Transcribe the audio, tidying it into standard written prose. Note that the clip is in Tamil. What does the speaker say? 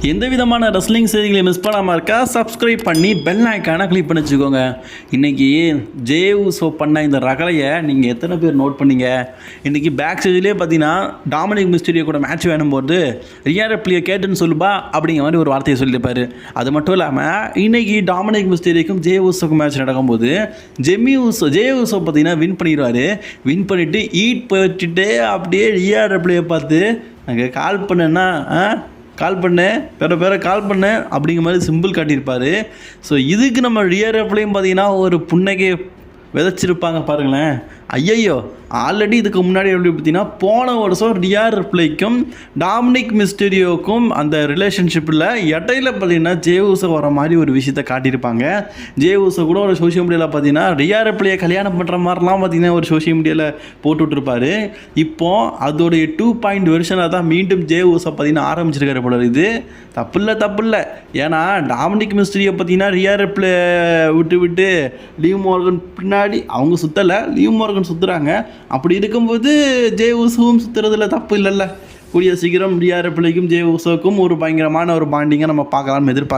எந்த விதமான ரெஸ்லிங் செய்திகளை மிஸ் பண்ணாமல் இருக்கா சப்ஸ்கிரைப் பண்ணி பெல் ஐக்கானை கிளிக் பண்ணி வச்சுக்கோங்க. இன்றைக்கி ஜே உசோ பண்ண இந்த ரகலையை நீங்கள் எத்தனை பேர் நோட் பண்ணீங்க? இன்றைக்கி பேக் ஸ்டேஜ்லேயே பார்த்தீங்கன்னா டாமினிக் மிஸ்டீரியோ கூட மேட்ச் வேணும்போது ரியா ரிப்ளியை கேட்டுன்னு சொல்லுப்பா அப்படிங்கிற மாதிரி ஒரு வார்த்தையை சொல்லியிருப்பார். அது மட்டும் இல்லாமல் இன்றைக்கி டாமினிக் மிஸ்டீரியோக்கும் ஜே உசோக்கும் மேட்ச் நடக்கும்போது ஜே உசோ பார்த்தீங்கன்னா வின் பண்ணிடுவார். வின் பண்ணிவிட்டு ஈட் போயிட்டு அப்படியே ரியா ரிப்ளியை பார்த்து அங்கே கால் பண்ணேன்னா கால் பண்ணேன் வேறு கால் பண்ணேன் அப்படிங்கிற மாதிரி சிம்பிள் காட்டியிருப்பார். ஸோ இதுக்கு நம்ம ரியா ரிப்ளியும் பார்த்தீங்கன்னா ஒரு புன்னகையை விதைச்சிருப்பாங்க பாருங்களேன். ஐயையோ, ஆல்ரெடி இதுக்கு முன்னாடி எப்படி பார்த்தீங்கன்னா போன வருஷம் ரியா ரிப்ளிக்கும் டாமினிக் மிஸ்டீரியோக்கும் அந்த ரிலேஷன்ஷிப்பில் இடையில பார்த்தீங்கன்னா ஜே உசோ வர மாதிரி ஒரு விஷயத்தை காட்டியிருப்பாங்க. ஜே உசோ கூட ஒரு சோஷியல் மீடியாவில் பார்த்தீங்கன்னா ரியா ரிப்ளியை கல்யாணம் பண்ணுற மாதிரிலாம் பார்த்தீங்கன்னா ஒரு சோஷியல் மீடியாவில் போட்டு விட்டுருப்பாரு. இப்போது அதோடைய 2 வெர்ஷனாக தான் மீண்டும் ஜே உசோ பார்த்தீங்கன்னா ஆரம்பிச்சிருக்காரு போல. இது தப்பு இல்லை. ஏன்னா டாமினிக் மிஸ்டீரியோ பார்த்தீங்கன்னா ரியா ரிப்ளி விட்டு லீவ் மார்கன் பின்னாடி அவங்க சுற்றலை, லீவ் மார்கன் சுற்றுறாங்க. அப்படி இருக்கும்போது ஜே உசோவும் சுற்றுறதுல தப்பு இல்லைல்ல. கூடிய சீக்கிரம் ரியா ரிப்ளிக்கும் ஜே உசோக்கும் ஒரு பயங்கரமான ஒரு பாண்டிங்கை நம்ம பார்க்கலாம்னு எதிர்பார்க்க.